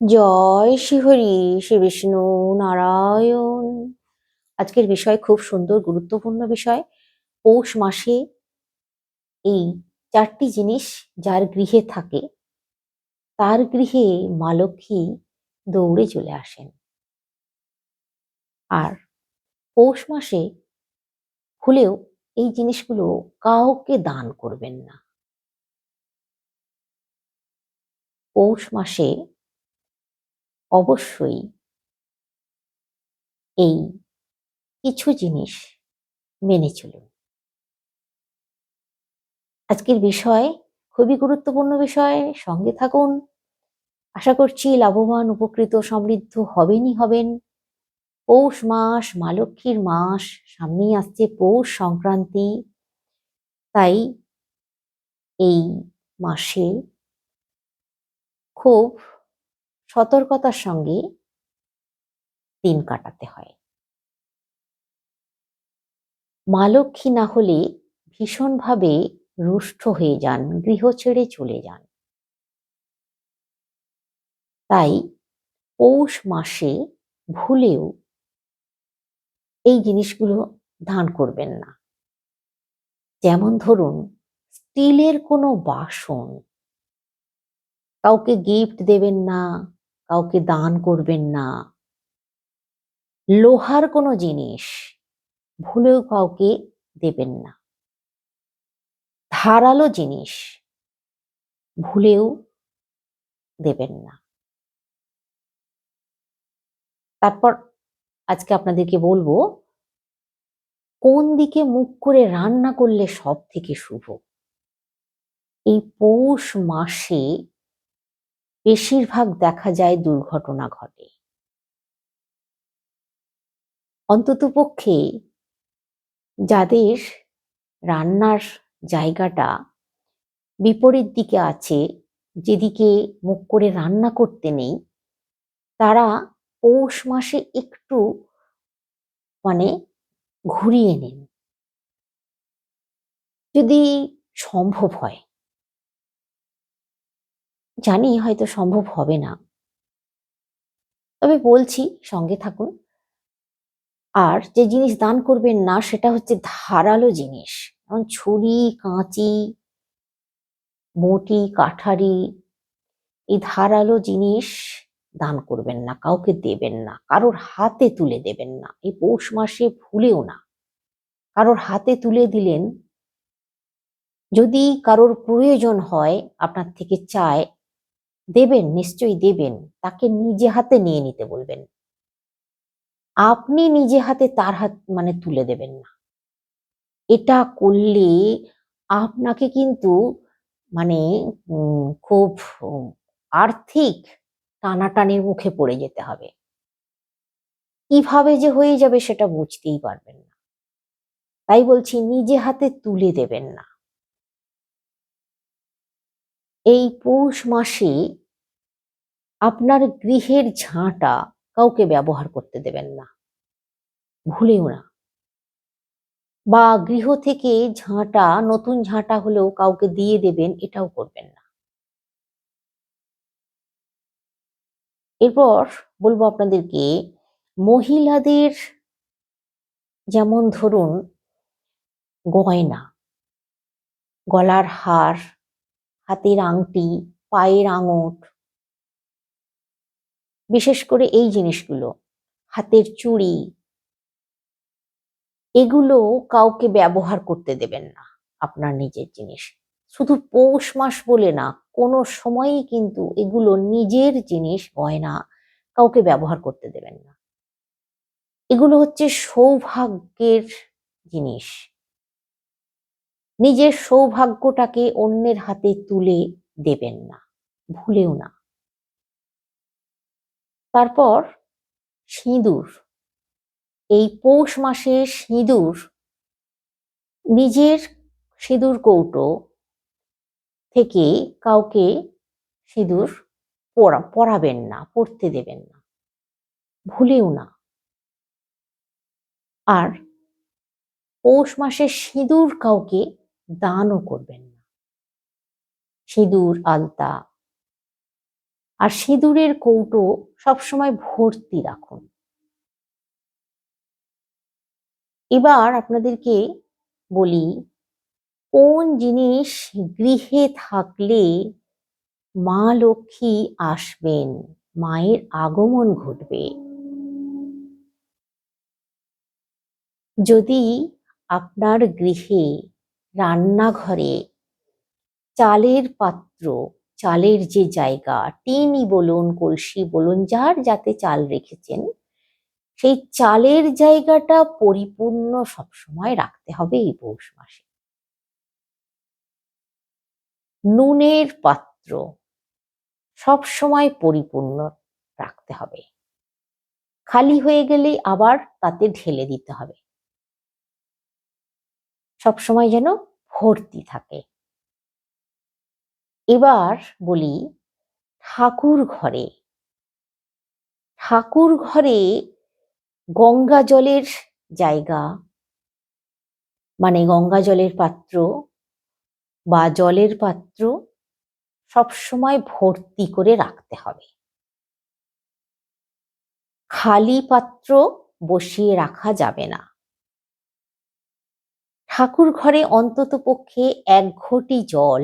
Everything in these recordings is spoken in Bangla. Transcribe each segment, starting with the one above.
জয় শ্রীহরি শ্রী বিষ্ণু নারায়ণ। আজকের বিষয় খুব সুন্দর গুরুত্বপূর্ণ বিষয়। পৌষ মাসে এই চারটি জিনিস যার গৃহে থাকে তার গৃহে মা লক্ষ্মী দৌড়ে চলে আসেন। আর পৌষ মাসে ভুলেও এই জিনিসগুলো কাউকে দান করবেন না। পৌষ মাসে অবশ্যই এই কিছু জিনিস মেনে চলুন। আজকের বিষয় খুবই গুরুত্বপূর্ণ বিষয়, সঙ্গে থাকুন। আশা করছি লাভবান, উপকৃত, সমৃদ্ধ হবেন। পৌষ মাস মা লক্ষ্মীর মাস, সামনেই আসছে পৌষ সংক্রান্তি। তাই এই মাসে খুব সতর্কতার সঙ্গে দিন কাটাতে হয়। মা লক্ষ্মী না হলে ভীষণভাবে রুষ্ট হয়ে যান, গৃহ ছেড়ে চলে যান। তাই পৌষ মাসে ভুলেও এই জিনিসগুলো দান করবেন না। যেমন ধরুন, স্টিলের কোনো বাসন কাউকে গিফট দেবেন না, কাউকে দান করবেন না। লোহার কোনো জিনিস ভুলেও কাউকে দেবেন না। ধারালো জিনিস ভুলেও দেবেন না। তারপর আজকে আপনাদেরকে বলবো কোন দিকে মুখ করে রান্না করলে সব থেকে শুভ। এই পৌষ মাসে বেশিরভাগ দেখা যায় দুর্ঘটনা ঘটে। অন্ততপক্ষে যাদের রান্নার জায়গাটা বিপরীত দিকে আছে, যেদিকে মুখ করে রান্না করতে নেই, তারা পৌষ মাসে একটু মানে ঘুরিয়ে নিন, যদি সম্ভব হয়। জানি হয়তো সম্ভব হবে না, তবে বলছি সঙ্গে থাকুন। আর যে জিনিস দান করবেন না সেটা হচ্ছে ধারালো জিনিস, যেমন ছুরি, কাঁচি, বঁটি, কাঠারি। এই ধারালো জিনিস দান করবেন না, কাউকে দেবেন না, কারোর হাতে তুলে দেবেন না। এই পৌষ মাসে ভুলেও না। কারোর হাতে তুলে দিলেন, যদি কারোর প্রয়োজন হয়, আপনার থেকে চায়, দেবেন, নিশ্চয়ই দেবেন, তাকে নিজে হাতে নিয়ে নিতে বলবেন। আপনি নিজে হাতে তার হাত তুলে দেবেন না। এটা করলে আপনাকে কিন্তু মানে খুব আর্থিক টানাটানির মুখে পড়ে যেতে হবে। কিভাবে যে হয়ে যাবে সেটা বুঝতেই পারবেন না। তাই বলছি নিজে হাতে তুলে দেবেন না। এই পৌষ মাসে আপনার গৃহের ঝাঁটা কাউকে ব্যবহার করতে দেবেন না, ভুলেও না। বা গৃহ থেকে ঝাঁটা, নতুন ঝাঁটা হলেও কাউকে দিয়ে দেবেন, এটাও করবেন না। এরপর বলবো আপনাদেরকে, মহিলাদের যেমন ধরুন গয়না, গলার হার, হাতের আংটি, পায়ের আঙট, বিশেষ করে এই জিনিসগুলো, হাতের চুড়ি, এগুলো কাউকে ব্যবহার করতে দেবেন না। আপনার নিজের জিনিস। শুধু পৌষ মাস বলে না, কোনো সময়ই কিন্তু এগুলো নিজের জিনিস, গয়না কাউকে ব্যবহার করতে দেবেন না। এগুলো হচ্ছে সৌভাগ্যের জিনিস। নিজের সৌভাগ্যটাকে অন্যের হাতে তুলে দেবেন না, ভুলেও না। তারপর সিঁদুর। এই পৌষ মাসে সিঁদুর, নিজের সিঁদুর কৌটো থেকে কাউকে সিঁদুর পরাবেন না, পরতে দেবেন না, ভুলেও না। আর পৌষ মাসে সিঁদুর কাউকে দানও করবেন না। সিঁদুর, আলতা, আর সিঁদুরের কৌটো সবসময় ভর্তি রাখুন। এবার আপনাদেরকে বলি, কোন জিনিস গৃহে থাকলে মা লক্ষ্মী আসবেন, মায়ের আগমন ঘটবে। যদি আপনার গৃহে রান্নাঘরে চালের পাত্র, চালের যে জায়গা, টিনই বলুন, কলসি বলুন, যার যাতে চাল রেখেছেন, সেই চালের জায়গাটা পরিপূর্ণ সবসময় রাখতে হবে এই পৌষ মাসে। নুনের পাত্র সবসময় পরিপূর্ণ রাখতে হবে, খালি হয়ে গেলেই আবার তাতে ঢেলে দিতে হবে, সবসময় যেন ভর্তি থাকে। এবার বলি, ঠাকুর ঘরে, ঠাকুর ঘরে গঙ্গা জলের জায়গা, মানে গঙ্গা জলের পাত্র বা জলের পাত্র সবসময় ভর্তি করে রাখতে হবে। খালি পাত্র বসিয়ে রাখা যাবে না। ঠাকুর ঘরে অন্তত পক্ষে 1 ঘটি জল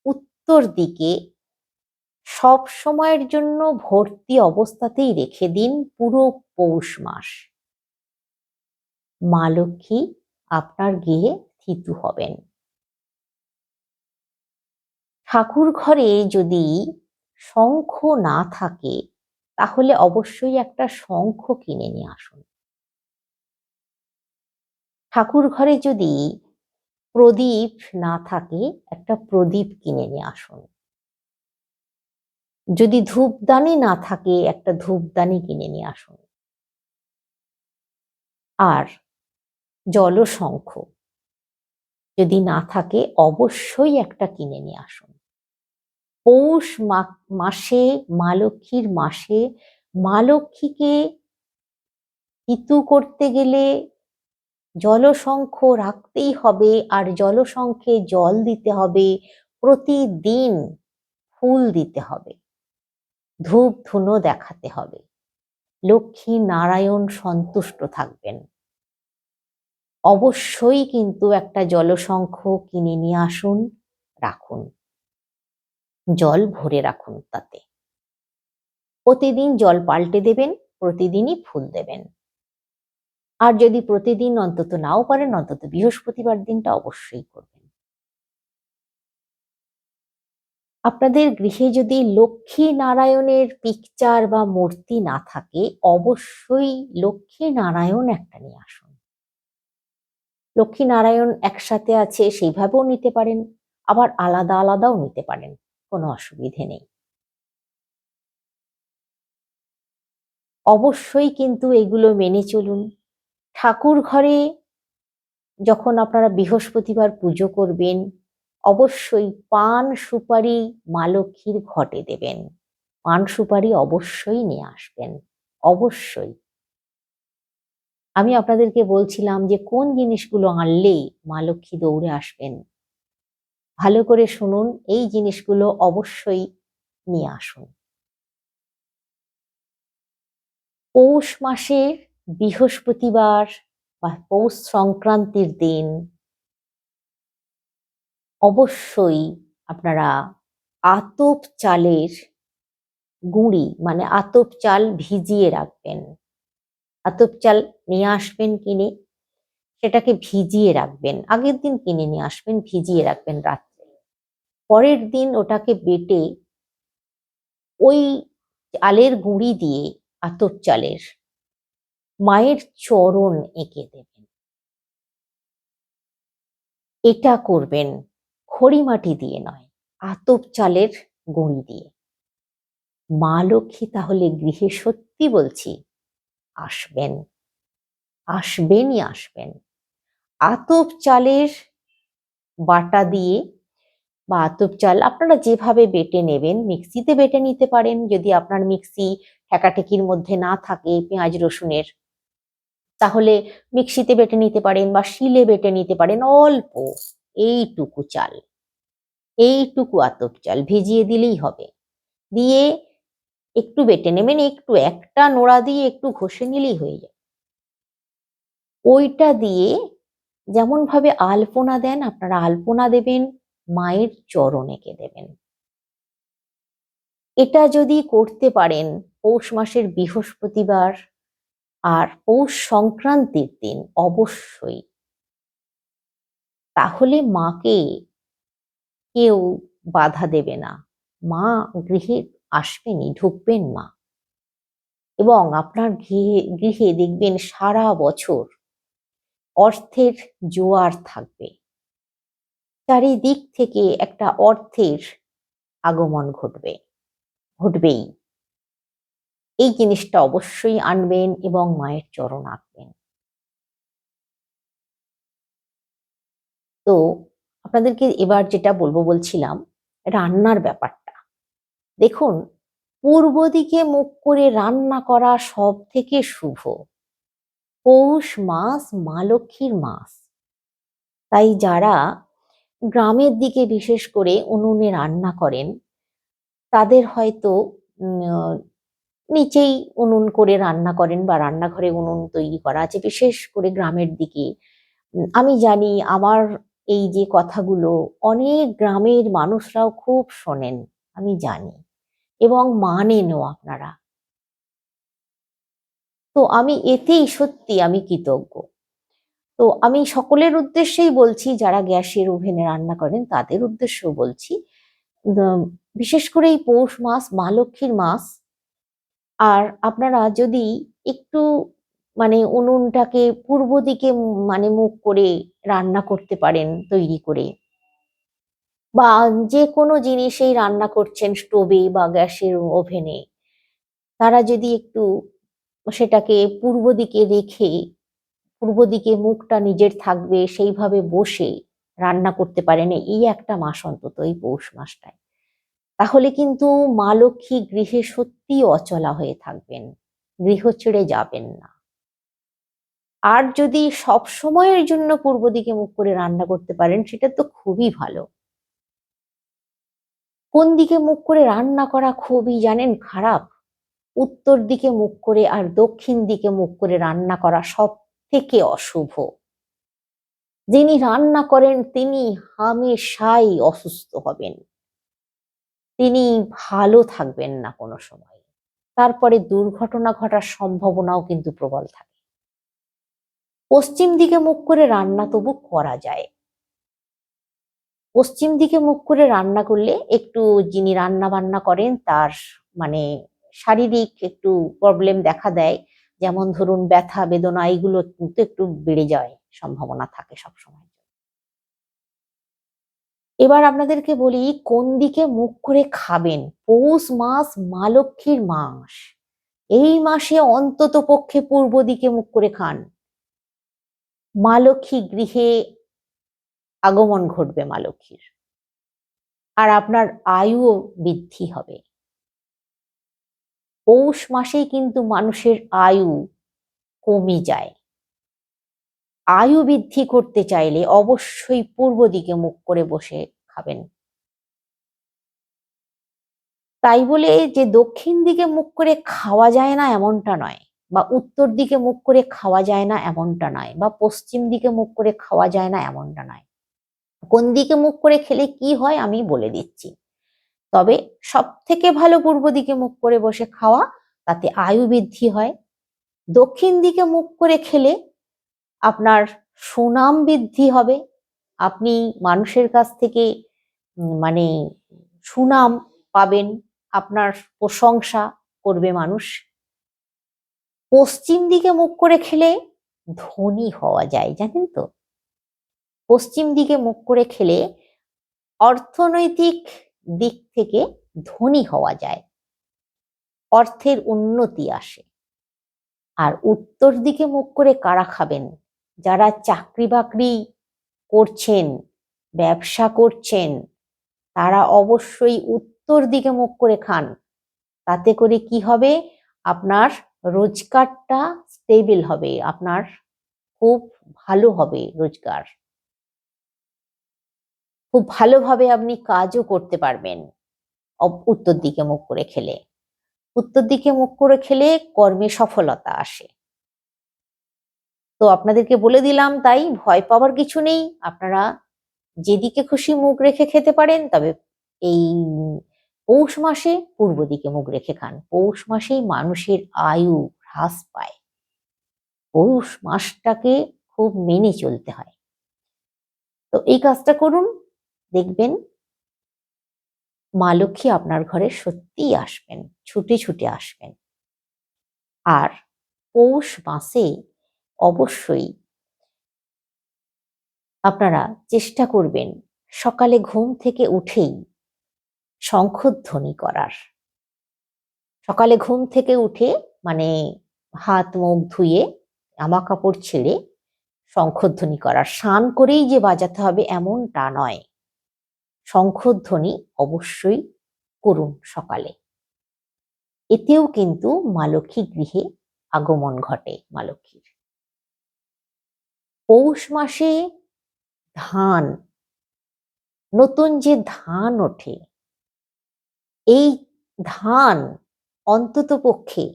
উত্তর দিকে সব সময়ের জন্য ভর্তি অবস্থাতেই রেখে দিন পুরো পৌষ মাস। মা লক্ষ্মী আপনার গৃহে স্থিত হবেন। ঠাকুর ঘরে যদি শঙ্খ না থাকে তাহলে অবশ্যই একটা শঙ্খ কিনে নিয়ে আসুন। ঠাকুর ঘরে যদি প্রদীপ না থাকে একটা প্রদীপ কিনে নিয়ে আসুন। যদি ধূপদানি না থাকে একটা ধূপদানি কিনে নিয়ে আসুন। আর জলশঙ্খ যদি না থাকে অবশ্যই একটা কিনে নিয়ে আসুন। পৌষ মাসে, মা লক্ষ্মীর মাসে, মা লক্ষ্মীকে হিতু করতে গেলে জলশঙ্খ রাখতেই হবে, আর জলশঙ্খে জল দিতে হবে, প্রতিদিন ফুল দিতে হবে, ধূপ ধুনো দেখাতে হবে। লক্ষ্মী নারায়ণ সন্তুষ্ট থাকবেন। অবশ্যই কিন্তু একটা জলশঙ্খ কিনে নিয়ে আসুন, রাখুন, জল ভরে রাখুন তাতে। প্রতিদিন জল পাল্টে দেবেন, প্রতিদিনই ফুল দেবেন। আর যদি প্রতিদিন অন্তত নাও পারেন, অন্তত বৃহস্পতিবার দিনটা অবশ্যই করবেন। আপনাদের গৃহে যদি লক্ষ্মী নারায়ণের পিকচার বা মূর্তি না থাকে অবশ্যই লক্ষ্মী নারায়ণ একটা নিয়ে আসুন। লক্ষ্মী নারায়ণ একসাথে আছে সেইভাবেও নিতে পারেন, আবার আলাদা আলাদাও নিতে পারেন, কোনো অসুবিধে নেই। অবশ্যই কিন্তু এগুলো মেনে চলুন। ঠাকুর ঘরে যখন আপনারা বৃহস্পতিবার পুজো করবেন অবশ্যই পান সুপারি মা লক্ষ্মীর ঘটে দেবেন। পান সুপারি অবশ্যই নিয়ে আসবেন, অবশ্যই। আমি আপনাদেরকে বলছিলাম যে কোন জিনিসগুলো আনলে মা লক্ষ্মী দৌড়ে আসবেন। ভালো করে শুনুন, এই জিনিসগুলো অবশ্যই নিয়ে আসুন। পৌষ মাসের বৃহস্পতিবার বা পৌষ সংক্রান্তির দিন অবশ্যই আপনারা আতপ চালের গুঁড়ি, মানে আতপ চাল ভিজিয়ে রাখবেন। আতপ চাল নিয়ে আসবেন কিনে, সেটাকে ভিজিয়ে রাখবেন। আগের দিন কিনে নিয়ে আসবেন, ভিজিয়ে রাখবেন রাত্রে। পরের দিন ওটাকে বেটে ওই চালের গুঁড়ি দিয়ে, আতপ চালের, মায়ের চরণ এঁকে দেবেন। এটা করবেন খড়ি মাটি দিয়ে নয়, আতপ চালের গুঁড়ি দিয়ে। মা লক্ষ্মী তাহলে গৃহে সত্যি বলছি আসবেন, আসবেনই আসবেন। আতপ চালের বাটা দিয়ে বা আতপ চাল আপনারা যেভাবে বেটে নেবেন, মিক্সিতে বেটে নিতে পারেন যদি আপনার মিক্সি ঠেকাঠেকির মধ্যে না থাকে পেঁয়াজ রসুনের, তাহলে মিক্সিতে বেটে নিতে পারেন বা শিলে বেটে নিতে পারেন। অল্প এইটুকু চাল, এইটুকু আতপ চাল ভিজিয়ে দিলেই হবে। দিয়ে একটু বেটে নেবেন, একটু একটা নোড়া দিয়ে একটু ঘষে নিলেই হয়ে যায়। ওইটা দিয়ে যেমন ভাবে আলপনা দেন, আপনারা আলপনা দেবেন, মায়ের চরণ এঁকে দেবেন। এটা যদি করতে পারেন পৌষ মাসের বৃহস্পতিবার আর পৌষ সংক্রান্তির দিন অবশ্যই, তাহলে মাকে কেউ বাধা দেবে না। মা গৃহে আসবেনই, ঢুকবেন মা, এবং আপনার গৃহে গৃহে দেখবেন সারা বছর অর্থের জোয়ার থাকবে। চারিদিক থেকে একটা অর্থের আগমন ঘটবেই। এই জিনিসটা অবশ্যই আনবেন এবং মায়ের চরণ আঁকবেন। তো আপনাদেরকে এবার যেটা বলছিলাম রান্নার ব্যাপারটা। দেখুন, পূর্ব দিকে মুখ করে রান্না করা সব থেকে শুভ। পৌষ মাস মা লক্ষ্মীর মাস, তাই যারা গ্রামের দিকে বিশেষ করে উনুনে রান্না করেন তাদের হয়তো নিচেই উনুন করে রান্না করেন বা রান্নাঘরে উনুন তৈরি করা আছে, বিশেষ করে গ্রামের দিকে। আমি জানি আমার এই যে কথাগুলো অনেক গ্রামের মানুষরাও খুব শোনেন, আমি জানি, এবং মানেনও আপনারা। তো আমি এতেই সত্যি আমি কৃতজ্ঞ। তো আমি সকলের উদ্দেশ্যেই বলছি, যারা গ্যাসের ওভেনে রান্না করেন তাদের উদ্দেশ্যেও বলছি, উম, বিশেষ করে এই পৌষ মাস মা লক্ষ্মীর মাস। আর আপনারা যদি একটু মানে উনুনটাকে পূর্ব দিকে মানে মুখ করে রান্না করতে পারেন তৈরি করে, বা যে কোনো জিনিসেই রান্না করছেন স্টোভে বা গ্যাসের ওভেনে, তারা যদি একটু সেটাকে পূর্ব দিকে রেখে, পূর্ব দিকে মুখটা নিজের থাকবে সেইভাবে বসে রান্না করতে পারেন এই একটা মাস অন্তত, এই পৌষ মাসটায়, তাহলে কিন্তু মা লক্ষ্মী গৃহে সত্যি অচলা হয়ে থাকবেন, গৃহ ছেড়ে যাবেন না। আর যদি সব সময়ের জন্য পূর্ব দিকে মুখ করে রান্না করতে পারেন সেটা তো খুবই ভালো। কোন দিকে মুখ করে রান্না করা খুবই জানেন খারাপ? উত্তর দিকে মুখ করে আর দক্ষিণ দিকে মুখ করে রান্না করা সব থেকে অশুভ। যিনি রান্না করেন তিনি হামেশাই অসুস্থ হবেন, তিনি ভালো থাকবেন না কোনো সময়, তারপরে দুর্ঘটনা ঘটার সম্ভাবনাও কিন্তু প্রবল থাকে। পশ্চিম দিকে মুখ করে রান্না তবু করা যায়। পশ্চিম দিকে মুখ করে রান্না করলে একটু যিনি রান্না বান্না করেন তার মানে শারীরিক একটু প্রবলেম দেখা দেয়, যেমন ধরুন ব্যথা বেদনা, এইগুলো কিন্তু একটু বেড়ে যায়, সম্ভাবনা থাকে সবসময়। এবার আপনাদেরকে বলি কোন দিকে মুখ করে খাবেন। পৌষ মাস মা লক্ষ্মীর মাস, এই মাসে অন্তত পক্ষে পূর্ব দিকে মুখ করে খান। মা লক্ষ্মী গৃহে আগমন ঘটবে মা লক্ষ্মীর, আর আপনার আয়ুও বৃদ্ধি হবে। পৌষ মাসেই কিন্তু মানুষের আয়ু কমে যায়। আয়ু বৃদ্ধি করতে চাইলে অবশ্যই পূর্ব দিকে মুখ করে বসে খাবেন। তাই বলে যে দক্ষিণ দিকে মুখ করে খাওয়া যায় না এমনটা নয়, বা উত্তর দিকে মুখ করে খাওয়া যায় না এমনটা নয়, বা পশ্চিম দিকে মুখ করে খাওয়া যায় না এমনটা নয়। কোন দিকে মুখ করে খেলে কি হয় আমি বলে দিচ্ছি। তবে সব থেকে ভালো পূর্ব দিকে মুখ করে বসে খাওয়া, তাতে আয়ু বৃদ্ধি হয়। দক্ষিণ দিকে মুখ করে খেলে আপনার সুনাম বৃদ্ধি হবে, আপনি মানুষের কাছ থেকে মানে সুনাম পাবেন, আপনার প্রশংসা করবে মানুষ। পশ্চিম দিকে মুখ করে খেলে ধনী হওয়া যায়, জানেন তো? পশ্চিম দিকে মুখ করে খেলে অর্থনৈতিক দিক থেকে ধনী হওয়া যায়, অর্থের উন্নতি আসে। আর উত্তর দিকে মুখ করে কারা খাবেন? যারা চাকরি বাকরি করছেন, ব্যবসা করছেন, তারা অবশ্যই উত্তর দিকে মুখ করে খান। তাতে করে কি হবে? আপনার রোজগারটা স্টেবল হবে, আপনার খুব ভালো হবে রোজগার, খুব ভালোভাবে আপনি কাজও করতে পারবেন উত্তর দিকে মুখ করে খেলে। উত্তর দিকে মুখ করে খেলে কর্মে সফলতা আসে। তো আপনাদেরকে বলে দিলাম, তাই ভয় পাওয়ার কিছু নেই। আপনারা যেদিকে খুশি মুখ রেখে খেতে পারেন, তবে এই পৌষ মাসে পূর্ব দিকে মুখ রেখে খান। পৌষ মাসেই মানুষের আয়ু হ্রাস পায়। পৌষ মাসটাকে খুব মেনে চলতে হয়। তো এই কাজটা করুন, দেখবেন মা লক্ষ্মী আপনার ঘরে সত্যিই আসবেন, ছুটে ছুটে আসবেন। আর পৌষ মাসে অবশ্যই আপনারা চেষ্টা করবেন সকালে ঘুম থেকে উঠেই শঙ্খধ্বনি করার। সকালে ঘুম থেকে উঠে মানে হাত মুখ ধুয়ে জামা কাপড় ছেড়ে শঙ্খধ্বনি করার। স্নান করেই যে বাজাতে হবে এমনটা নয়, শঙ্খধ্বনি অবশ্যই করুন সকালে। এতেও কিন্তু মা লক্ষ্মী গৃহে আগমন ঘটে মা লক্ষ্মীর। পৌষ মাসে ধান, নতুন যে ধান ওঠে, এই ধান অন্ততপক্ষে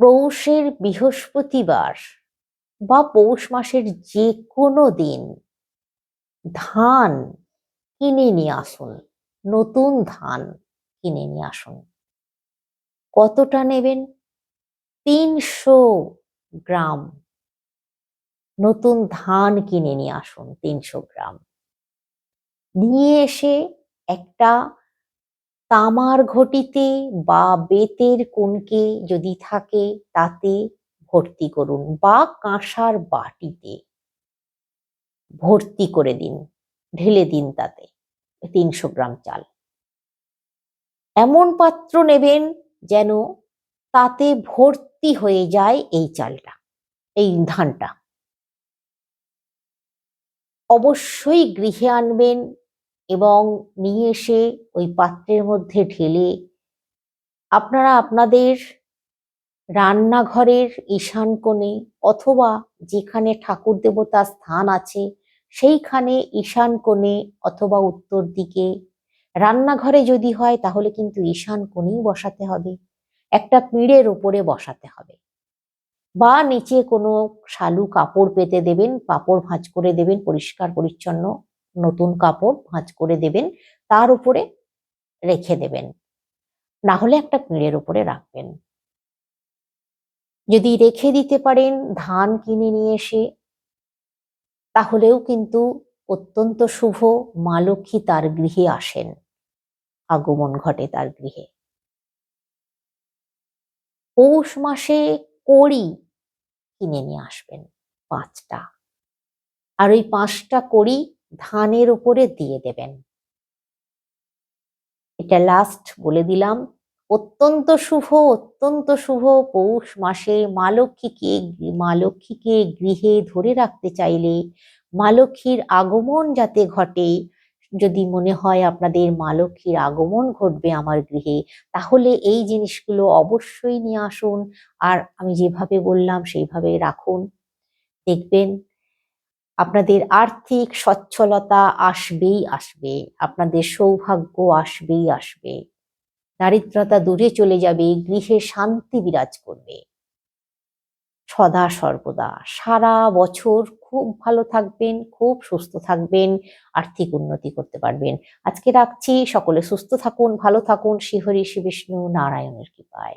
পৌষের বৃহস্পতিবার বা পৌষ মাসের যে কোনো দিন ধান কিনে নিয়ে আসুন। নতুন ধান কিনে নিয়ে আসুন। কতটা নেবেন? 300 গ্রাম নতুন ধান কিনে নিয়ে আসুন। 300 গ্রাম নিয়ে এসে একটা তামার ঘটিতে বা বেতের কুনকে যদি থাকে তাতে ভর্তি করুন, বা কাঁসার বাটিতে ভর্তি করে দিন, ঢেলে দিন তাতে 300 গ্রাম চাল। এমন পাত্র নেবেন যেন তাতে ভর্তি হয়ে যায় এই চালটা, এই ধানটা। অবশ্যই গৃহে আনবেন এবং নিয়ে এসে ওই পাত্রের মধ্যে ঢেলে আপনারা আপনাদের রান্নাঘরের ঈশান কোণে অথবা যেখানে ঠাকুর দেবতার স্থান আছে সেইখানে ঈশান কোণে অথবা উত্তর দিকে, রান্নাঘরে যদি হয় তাহলে কিন্তু ঈশান কোণেই বসাতে হবে, একটা পিঁড়ের ওপরে বসাতে হবে, বা নিচে কোনো শালু কাপড় পেতে দেবেন, কাপড় ভাঁজ করে দেবেন, পরিষ্কার পরিচ্ছন্ন নতুন কাপড় ভাঁজ করে দেবেন, তার উপরে রেখে দেবেন, না হলে একটা পিঁড়ের উপরে রাখবেন। যদি রেখে দিতে পারেন ধান কিনে নিয়ে এসে, তাহলেও কিন্তু অত্যন্ত শুভ। মা লক্ষ্মী তার গৃহে আসেন, আগমন ঘটে তার গৃহে। পৌষ মাসে কড়ি কিনে নিয়ে আসবেন 5টা, আর ওই 5টা কড়ি ধানের উপরে দিয়ে দেবেন। এটা লাস্ট বলে দিলাম, অত্যন্ত শুভ, অত্যন্ত শুভ। পৌষ মাসে মা লক্ষ্মীকে গৃহে ধরে রাখতে চাইলে, মা লক্ষ্মীর আগমন যাতে ঘটে, যদি মনে হয় আপনাদের মা লক্ষ্মীর আগমন ঘটবে আমার গৃহে, তাহলে এই জিনিসগুলো অবশ্যই নিয়ে আসুন। আর আমি যেভাবে বললাম সেইভাবে রাখুন, দেখবেন আপনাদের আর্থিক সচ্ছলতা আসবেই আসবে, আপনাদের সৌভাগ্য আসবেই আসবে, দারিদ্রতা দূরে চলে যাবে, গৃহে শান্তি বিরাজ করবে সদা সর্বদা। সারা বছর খুব ভালো থাকবেন, খুব সুস্থ থাকবেন, আর্থিক উন্নতি করতে পারবেন। আজকে রাখছি, সকলে সুস্থ থাকুন, ভালো থাকুন। শ্রীহরি শ্রী বিষ্ণু নারায়ণের কৃপায়।